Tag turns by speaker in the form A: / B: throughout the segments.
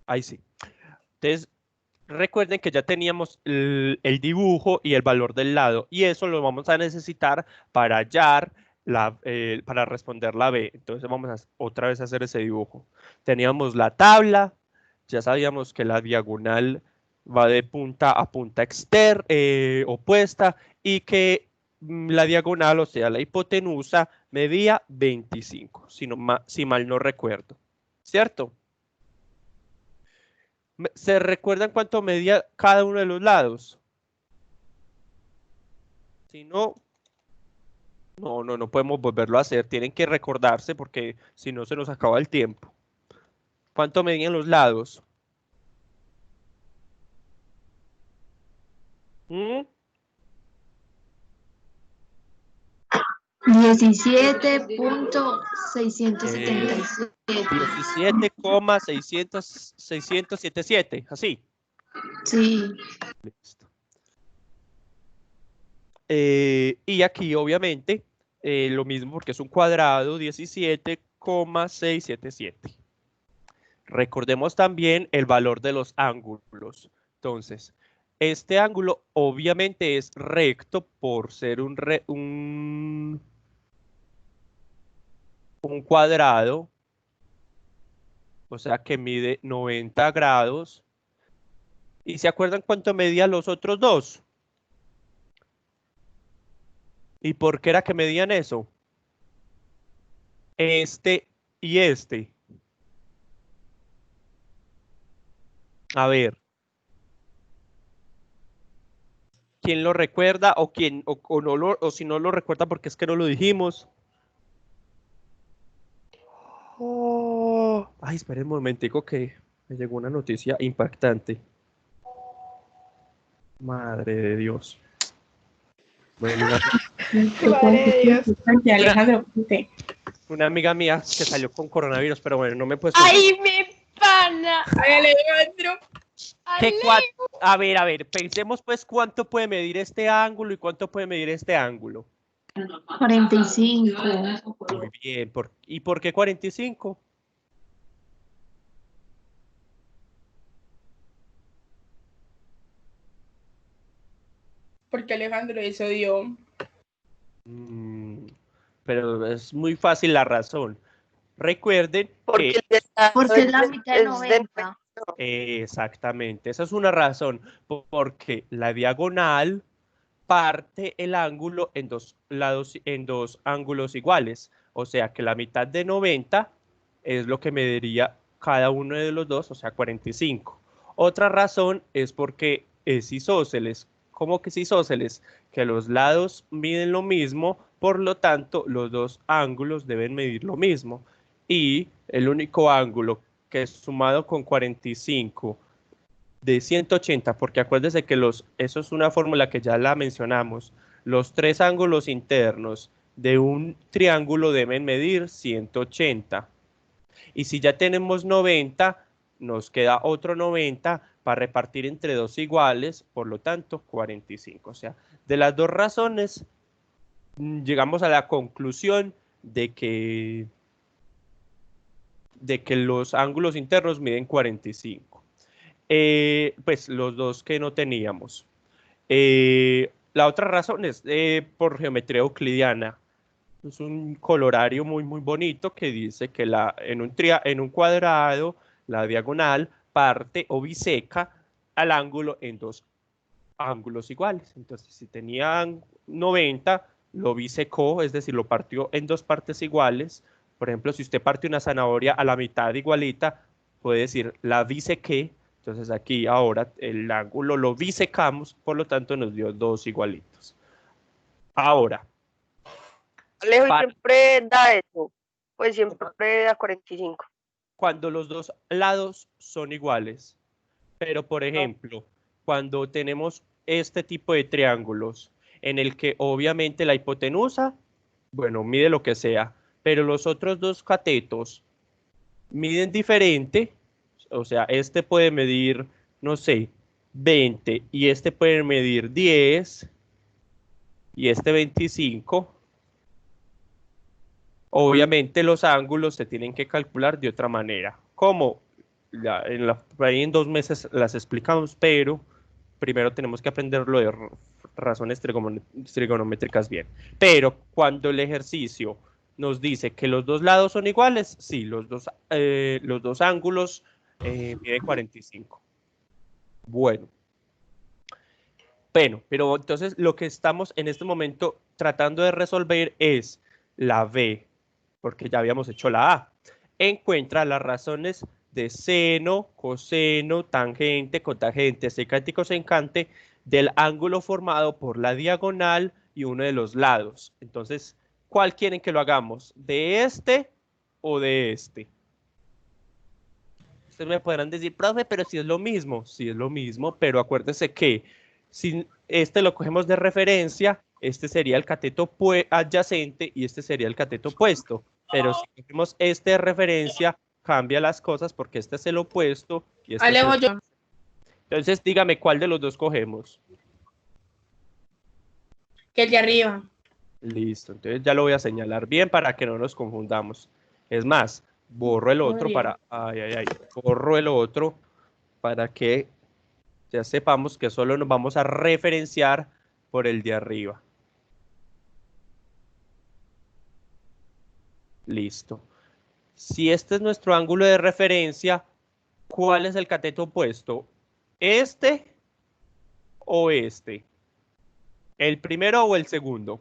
A: Ahí sí. Entonces, recuerden que ya teníamos el dibujo y el valor del lado, y eso lo vamos a necesitar para hallar para responder la B. Entonces vamos a otra vez a hacer ese dibujo. Teníamos la tabla, ya sabíamos que la diagonal va de punta a punta opuesta, y que la diagonal, o sea, la hipotenusa, medía 25, si mal no recuerdo. ¿Cierto? ¿Se recuerdan cuánto medía cada uno de los lados? Si no, no podemos volverlo a hacer. Tienen que recordarse porque si no se nos acaba el tiempo. ¿Cuánto medían los lados? ¿Mm?
B: 17.677.
A: 17,677, así.
B: Sí.
A: Listo. Y aquí obviamente lo mismo porque es un cuadrado, 17,677. Recordemos también el valor de los ángulos. Entonces, este ángulo obviamente es recto por ser un cuadrado, o sea que mide 90 grados. ¿Y se acuerdan cuánto medían los otros dos? ¿Y por qué era que medían eso? Este y este. A ver. ¿Quién lo recuerda o quién o si no lo recuerda porque es que no lo dijimos? Oh, ay, esperen un momentico que me llegó una noticia impactante. Madre de Dios. Bueno, una amiga mía que salió con coronavirus, pero bueno, no me he puesto.
C: ¡Ay, mi pana!
D: ¡Ay, Alejandro!
A: A ver, pensemos pues cuánto puede medir este ángulo y cuánto puede medir este ángulo.
B: 45.
A: Muy bien. ¿Y por qué 45?
D: Porque Alejandro eso dio.
A: Pero es muy fácil la razón. Recuerden
C: Porque
A: que...
B: Porque es la mitad de 90.
A: Exactamente, esa es una razón, porque la diagonal parte el ángulo en dos ángulos iguales, o sea que la mitad de 90 es lo que mediría cada uno de los dos, o sea 45. Otra razón es porque es isósceles. ¿Cómo que es isósceles? Que los lados miden lo mismo, por lo tanto los dos ángulos deben medir lo mismo, y el único ángulo que es sumado con 45 de 180, porque acuérdese que eso es una fórmula que ya la mencionamos, los tres ángulos internos de un triángulo deben medir 180. Y si ya tenemos 90, nos queda otro 90 para repartir entre dos iguales, por lo tanto 45. O sea, de las dos razones, llegamos a la conclusión de que los ángulos internos miden 45. Pues los dos que no teníamos. La otra razón es por geometría euclidiana. Es un colorario muy bonito que dice que en un cuadrado la diagonal parte o biseca al ángulo en dos ángulos iguales. Entonces, si tenían 90, lo bisecó, es decir, lo partió en dos partes iguales. Por ejemplo, si usted parte una zanahoria a la mitad igualita, puede decir la bisequé. Entonces aquí ahora el ángulo lo bisecamos, por lo tanto nos dio dos igualitos. Ahora.
C: Alejo siempre da eso, pues siempre da 45.
A: Cuando los dos lados son iguales. Pero, por ejemplo, cuando tenemos este tipo de triángulos en el que obviamente la hipotenusa, bueno, mide lo que sea, pero los otros dos catetos miden diferente, o sea, este puede medir, no sé, 20 y este puede medir 10 y este 25. Obviamente los ángulos se tienen que calcular de otra manera. ¿Cómo? ya por ahí en 2 meses las explicamos, pero primero tenemos que aprender lo de razones trigonométricas bien. Pero cuando el ejercicio nos dice que los dos lados son iguales, sí, los dos ángulos miden 45. Bueno, pero entonces lo que estamos en este momento tratando de resolver es la B, porque ya habíamos hecho la A. Encuentra las razones de seno, coseno, tangente, cotangente, secante y cosecante del ángulo formado por la diagonal y uno de los lados. Entonces, ¿cuál quieren que lo hagamos? ¿De este o de este? Ustedes me podrán decir, profe, pero si es lo mismo. Sí es lo mismo, pero acuérdense que si este lo cogemos de referencia, este sería el cateto adyacente y este sería el cateto opuesto. Pero si cogemos este de referencia, cambia las cosas porque este es el opuesto y este es
D: Alejo,
A: el...
D: yo.
A: Entonces, dígame cuál de los dos cogemos.
D: Que el de arriba.
A: Listo, entonces ya lo voy a señalar bien para que no nos confundamos. Es más, borro el otro para... borro el otro para que ya sepamos que solo nos vamos a referenciar por el de arriba. Listo. Si este es nuestro ángulo de referencia, ¿cuál es el cateto opuesto? ¿Este o este? ¿El primero o el segundo?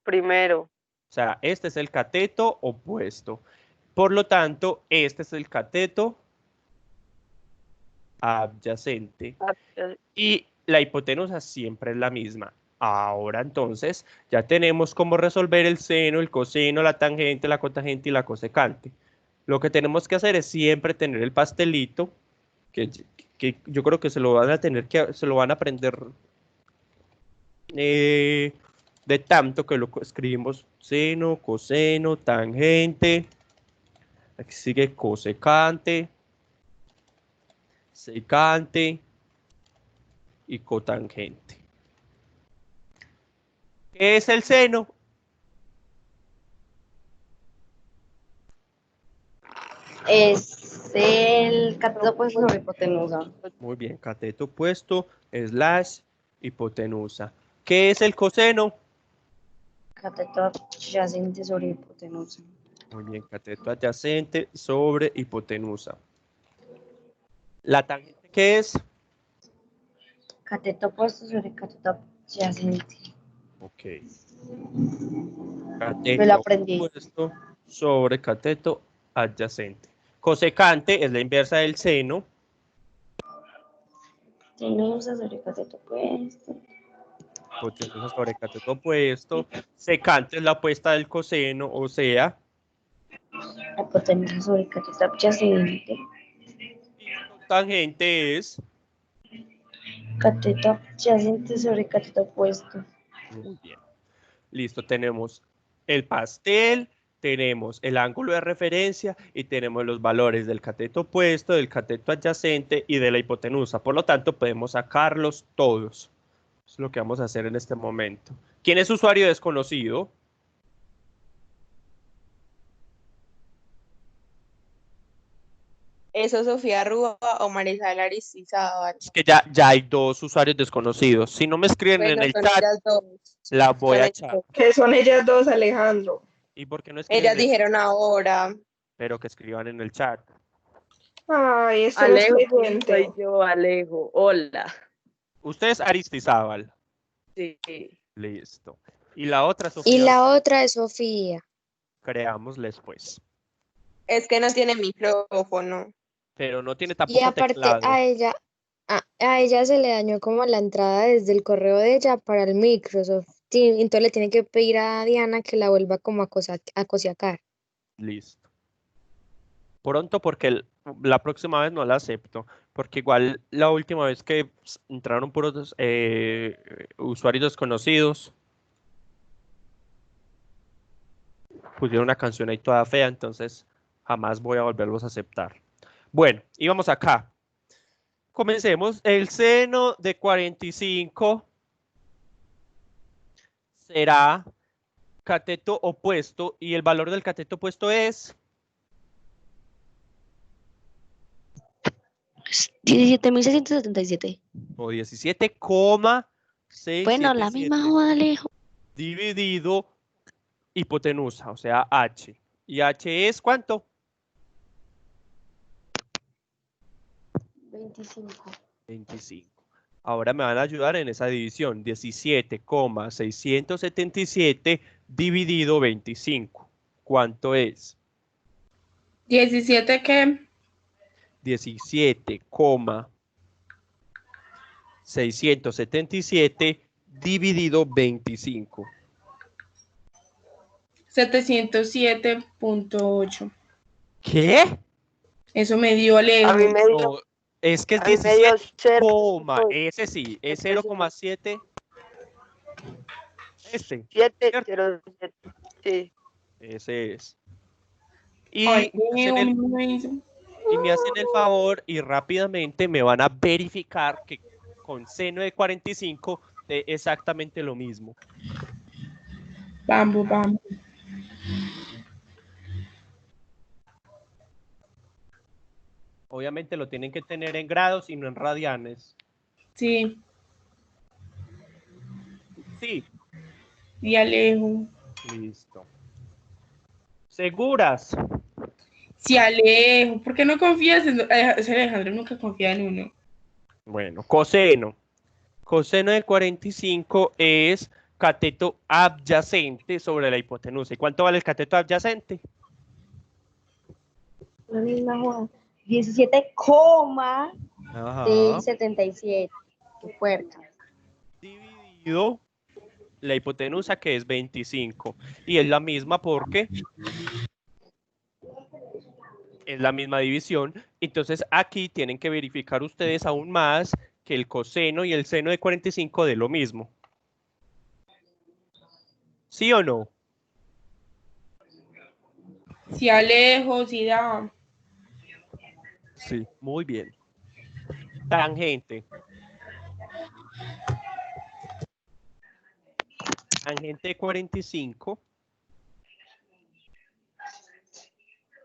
C: Primero.
A: O sea, este es el cateto opuesto. Por lo tanto, este es el cateto adyacente. Y la hipotenusa siempre es la misma. Ahora entonces ya tenemos cómo resolver el seno, el coseno, la tangente, la cotangente y la cosecante. Lo que tenemos que hacer es siempre tener el pastelito, que yo creo que se lo van a aprender de tanto que lo escribimos seno, coseno, tangente, aquí sigue cosecante, secante y cotangente. ¿Qué es el seno?
E: Es el cateto opuesto sobre hipotenusa.
A: Muy bien, cateto opuesto, slash, hipotenusa. ¿Qué es el coseno?
E: Cateto adyacente sobre hipotenusa.
A: Muy bien, cateto adyacente sobre hipotenusa. ¿La tangente qué es?
E: Cateto opuesto sobre cateto adyacente.
A: Ok.
E: Me lo
A: Cateto
E: aprendí.
A: opuesto sobre cateto adyacente. Cosecante es la inversa del seno.
E: Hipotenusa sobre cateto opuesto.
A: Hipotenusa sobre cateto opuesto. Secante es la opuesta del coseno, o sea.
E: Hipotenusa sobre cateto adyacente.
A: Y cotangente es.
E: Cateto adyacente sobre cateto opuesto.
A: Muy bien. Listo, tenemos el pastel, tenemos el ángulo de referencia y tenemos los valores del cateto opuesto, del cateto adyacente y de la hipotenusa. Por lo tanto, podemos sacarlos todos. Eso es lo que vamos a hacer en este momento. ¿Quién es usuario desconocido?
D: Eso Sofía Rúa o Marisol Aristizábal.
A: Es que ya hay 2 usuarios desconocidos. Si no me escriben en
D: Bueno,
A: el
D: son
A: chat,
D: ellas dos.
A: la voy
D: Son
A: a
D: ellas
A: echar.
D: dos.
F: Que son ellas dos, Alejandro.
A: ¿Y por qué no escriben?
D: Ellas dijeron ahora.
A: Pero que escriban en el chat.
F: Ay, este
C: Alejo,
F: es pendiente.
C: soy yo, Alejo. Hola.
A: Usted es Aristizábal.
C: Sí.
A: Listo. Y la otra,
G: Y
A: Sofía,
G: la otra es Sofía.
A: creámosles pues.
D: Es que no tiene micrófono.
A: Pero no tiene
G: Y
A: tampoco
G: aparte
A: teclado.
G: a ella se le dañó como la entrada desde el correo de ella para el Microsoft. Sí, entonces le tiene que pedir a Diana que la vuelva como a cosiacar.
A: Listo. Pronto porque la próxima vez no la acepto. Porque igual la última vez que entraron puros usuarios desconocidos, pusieron una canción ahí toda fea, entonces jamás voy a volverlos a aceptar. Bueno, y vamos acá. Comencemos. El seno de 45 será cateto opuesto y el valor del cateto opuesto es
B: 17.677.
A: O 17,677.
B: Bueno, la misma joda, Alejo.
A: Dividido hipotenusa, o sea, H. ¿Y H es cuánto?
E: 25.
A: 25. Ahora me van a ayudar en esa división. 17,677 dividido 25. ¿Cuánto es?
D: 17 ¿qué?
A: 17,677 dividido 25.
D: 707.8.
A: ¿Qué?
D: Eso me dio
C: A mí
D: Alejo.
C: me dio,
A: No, es que es
C: a mí me dio
A: 17, coma,
C: 0.8.
A: ese sí, es 0,7. Este,
C: 707. Sí.
A: ese es. Y
D: Ay,
A: me hacen
D: Alejo, no me hizo.
A: y me hacen el favor y rápidamente me van a verificar que con seno de 45 de exactamente lo mismo.
D: Vamos, vamos.
A: Obviamente lo tienen que tener en grados y no en radianes.
D: Sí,
A: Sí,
D: y Alejo.
A: listo. ¿Seguras?
D: Sí, Alejo. ¿Por qué no confías en ese Alejandro? Nunca confía en uno.
A: Bueno, coseno. Coseno de 45 es cateto adyacente sobre la hipotenusa. ¿Y cuánto vale el cateto adyacente?
E: La misma joda. 17,677. Qué puerta.
A: Dividido la hipotenusa, que es 25. Y es la misma porque es la misma división. Entonces aquí tienen que verificar ustedes aún más que el coseno y el seno de 45 de lo mismo. ¿Sí o no?
D: Sí, Alejo, sí da.
A: Sí, muy bien. Tangente. Tangente de 45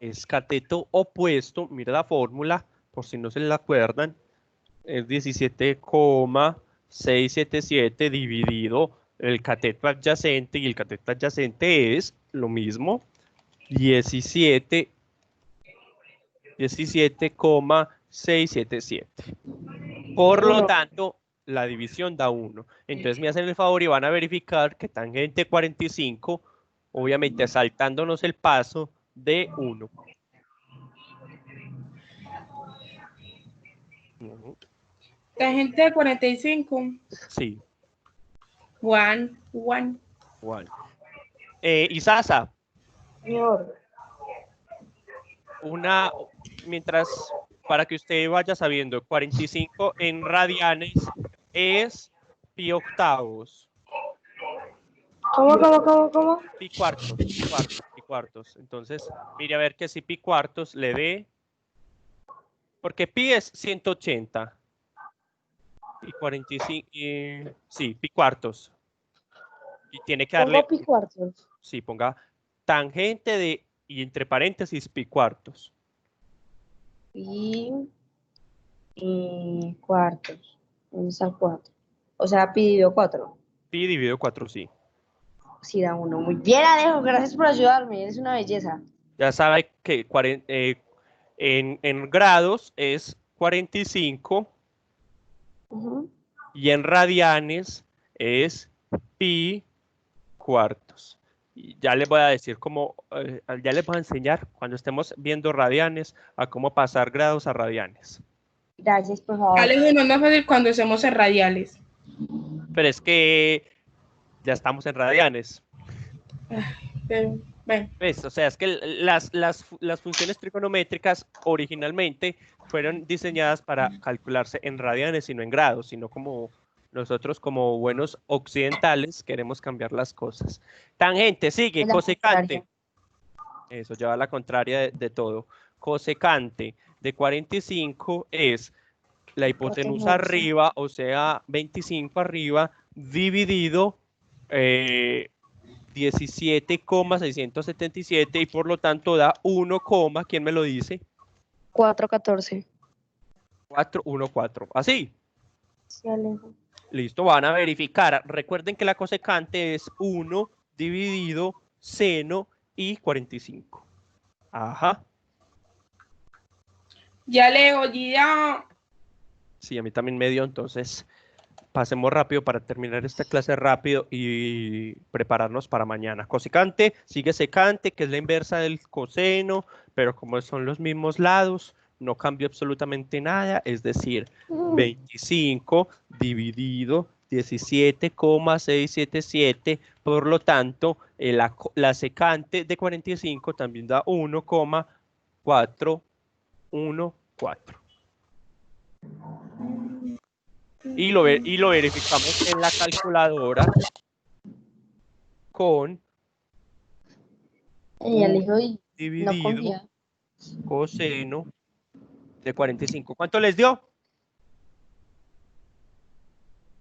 A: es cateto opuesto. Mira la fórmula, por si no se la acuerdan. Es 17,677 dividido el cateto adyacente, y el cateto adyacente es lo mismo, 17,677. Por lo tanto, la división da 1. Entonces me hacen el favor y van a verificar que tangente 45, obviamente saltándonos el paso de 1.
D: Tangente de 45.
A: Sí,
D: One.
A: igual. Isasa,
E: Señor.
A: mientras, para que usted vaya sabiendo, 45 en radianes es pi octavos.
E: ¿Cómo?
A: Pi cuartos. Entonces, mire a ver que si pi cuartos le dé, porque pi es 180. Y 45, sí, pi cuartos. Y tiene que darle,
E: Pongo pi cuartos.
A: sí, ponga tangente de, y entre paréntesis, pi cuartos.
E: Pi cuartos. ¿Dónde está el 4? O sea, pi dividido 4.
A: Pi dividido 4, sí.
E: Sí, da 1. Muy bien, Alejo. Gracias por ayudarme. Eres una belleza.
A: Ya sabe que en grados es 45
E: Ujú.
A: y en radianes es pi cuartos. Y ya les voy a decir cómo, ya les voy a enseñar cuando estemos viendo radianes a cómo pasar grados a radianes.
E: Gracias, por favor.
D: Alejo, no es más fácil cuando hacemos en radiales.
A: Pero es que ya estamos en radianes.
D: Pero, bueno,
A: ¿Ves? O sea, es que las funciones trigonométricas originalmente fueron diseñadas para calcularse en radianes y no en grados, sino como nosotros, como buenos occidentales, queremos cambiar las cosas. Tangente, sigue,
E: Es la
A: cosecante.
E: contraria.
A: Eso lleva a la contraria de todo. Cosecante de 45 es la hipotenusa arriba, o sea, 25 arriba, dividido 17,677, y por lo tanto da 1, ¿quién me lo dice?
B: 414.
A: 4, 1, 4. ¿Así?
E: Sí, Alejo.
A: Listo, van a verificar. Recuerden que la cosecante es 1 dividido seno y 45. Ajá.
D: Ya Alejo, ya.
A: Sí, a mí también me dio, entonces pasemos rápido para terminar esta clase rápido y prepararnos para mañana. Cosecante sigue secante, que es la inversa del coseno, pero como son los mismos lados, no cambia absolutamente nada, es decir, 25 dividido 17,677, por lo tanto, la secante de 45 también da 1,414. Y lo verificamos en la calculadora con
E: Alejo, y no
A: dividido
E: confía.
A: coseno de 45. ¿Cuánto les dio?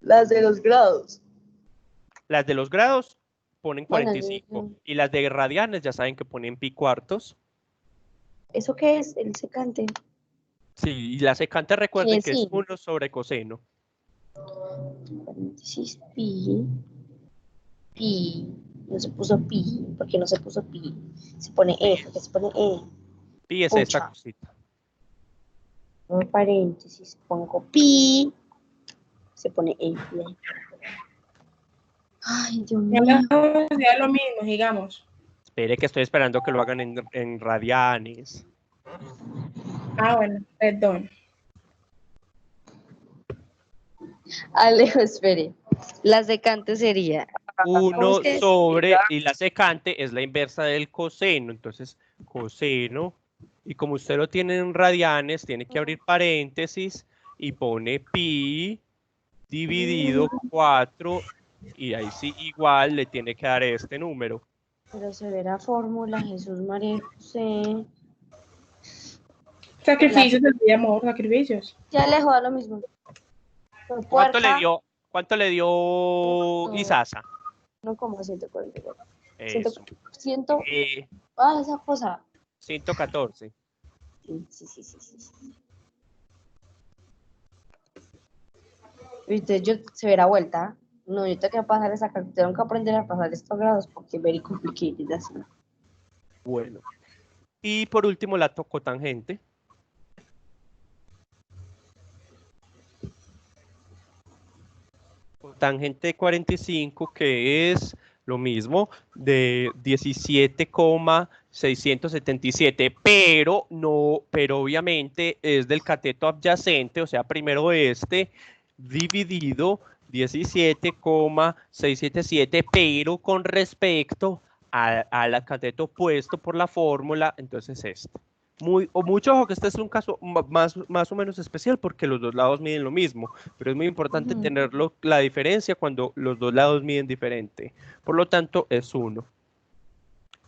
E: Las de los grados.
A: Las de los grados ponen
E: Bueno,
A: 45 y las de radianes ya saben que ponen pi cuartos.
E: ¿Eso qué es? El secante.
A: Sí, y la secante recuerden que es
E: sí.
A: 1 sobre coseno.
E: 46 pi. Pi. No se puso pi. ¿Por qué no se puso pi? Se pone E. ¿Por qué se pone E?
A: Pi es
E: Pucha.
A: esta cosita.
E: Un paréntesis. Pongo pi. Se pone E. Ay, Dios mío.
D: Ya lo mismo, digamos.
A: Espere que estoy esperando que lo hagan en radianes.
D: Ah, bueno, perdón.
B: Alejo, espere. La secante sería
A: 1
B: se-
A: sobre, y la secante es la inversa del coseno, entonces coseno, y como usted lo tiene en radianes, tiene que abrir paréntesis y pone pi dividido 4, y ahí sí igual le tiene que dar este número.
E: Pero severa fórmula, Jesús, María José.
D: Sacrificios del día, amor, sacrificios.
E: Ya Alejo da lo mismo. Por
A: ¿Cuánto
E: puerca,
A: le dio Isasa?
E: 1,144.
A: Eso.
E: 100.
A: Eh,
E: Ah, esa cosa.
A: 114.
E: Sí. Viste, yo severa vuelta. No, yo tengo que pasar esa carta. Tengo que aprender a pasar estos grados porque very complicated así.
A: Bueno. Y por último la cotangente. Tangente 45, que es lo mismo, de 17,677, pero obviamente es del cateto adyacente, o sea, primero este, dividido 17,677, pero con respecto al cateto opuesto por la fórmula, entonces este. Mucho ojo que este es un caso más o menos especial porque los dos lados miden lo mismo, pero es muy importante tenerlo la diferencia cuando los dos lados miden diferente. Por lo tanto, es 1.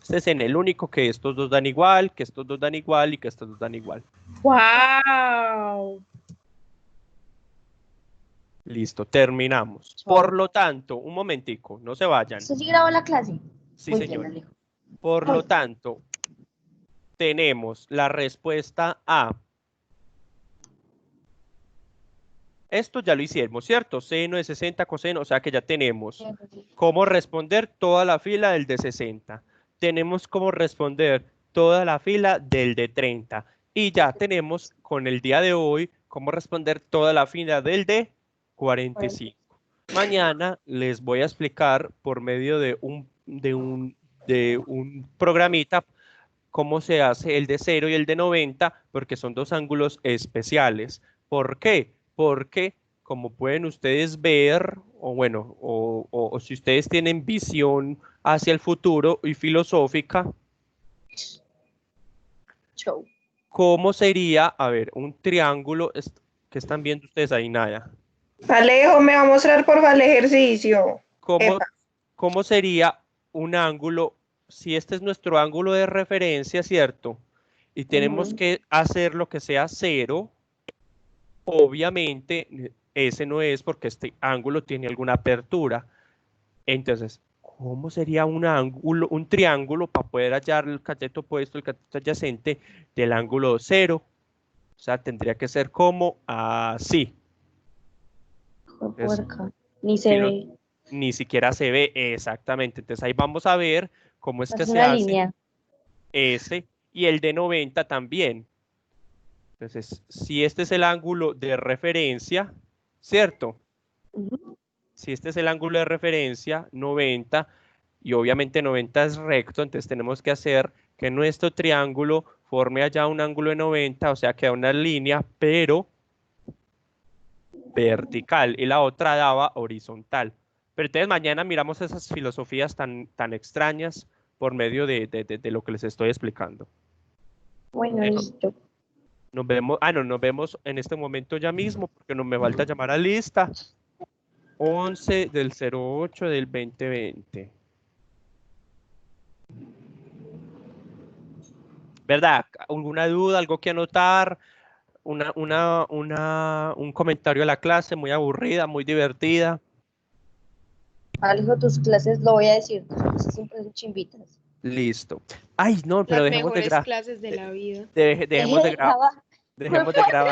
A: Este es en el único que estos dos dan igual, que estos dos dan igual y que estos dos dan igual.
D: ¡Wow!
A: Listo, terminamos.
E: Chao.
A: Por lo tanto, un momentico, no se vayan.
E: ¿Usted sí grabó la clase?
A: Sí,
E: Muy
A: señor.
E: bien, Alejo.
A: Por lo tanto, tenemos la respuesta A. Esto ya lo hicimos, ¿cierto? Seno de 60, coseno, o sea que ya tenemos cómo responder toda la fila del de 60. Tenemos cómo responder toda la fila del de 30. Y ya tenemos con el día de hoy cómo responder toda la fila del de 45. Mañana les voy a explicar por medio de un programita cómo se hace el de 0 y el de 90, porque son dos ángulos especiales. ¿Por qué? Porque como pueden ustedes ver, o bueno, o si ustedes tienen visión hacia el futuro y filosófica,
E: Show.
A: ¿cómo sería, a ver, un triángulo que están viendo ustedes ahí, nada?
F: Alejo, me va a mostrar porfa el ejercicio.
A: ¿Cómo sería un ángulo, si este es nuestro ángulo de referencia, ¿cierto? Y tenemos que hacer lo que sea 0, obviamente ese no es porque este ángulo tiene alguna apertura. Entonces, ¿cómo sería un triángulo para poder hallar el cateto opuesto, el cateto adyacente del ángulo 0? O sea, tendría que ser como así.
E: Puerca. Ni se
A: si no-
E: ve.
A: Ni siquiera se ve exactamente. Entonces ahí vamos a ver cómo es que
E: Es
A: se
E: una
A: hace
E: línea.
A: ese y el de 90 también. Entonces, si este es el ángulo de referencia, ¿cierto?
E: Ujú.
A: Si este es el ángulo de referencia, 90, y obviamente 90 es recto, entonces tenemos que hacer que nuestro triángulo forme allá un ángulo de 90, o sea, queda una línea, pero vertical, y la otra daba horizontal. Pero entonces mañana miramos esas filosofías tan extrañas por medio de lo que les estoy explicando.
E: Bueno,
A: Eh,
E: listo.
A: Nos vemos, no, nos vemos en este momento ya mismo, porque no me falta llamar a lista. 11 del 08 del 2020. ¿Verdad? ¿Alguna duda, algo que anotar? Un comentario a la clase muy aburrida, muy divertida.
E: Alejo, tus clases, lo voy a decir, tus clases siempre son chimbitas.
A: Listo. Ay, no, pero
G: Las
A: dejemos de
G: mejores
A: grabar.
G: clases de la vida.
A: Dejemos de grabar.
E: Graba.
A: Dejemos de grabar.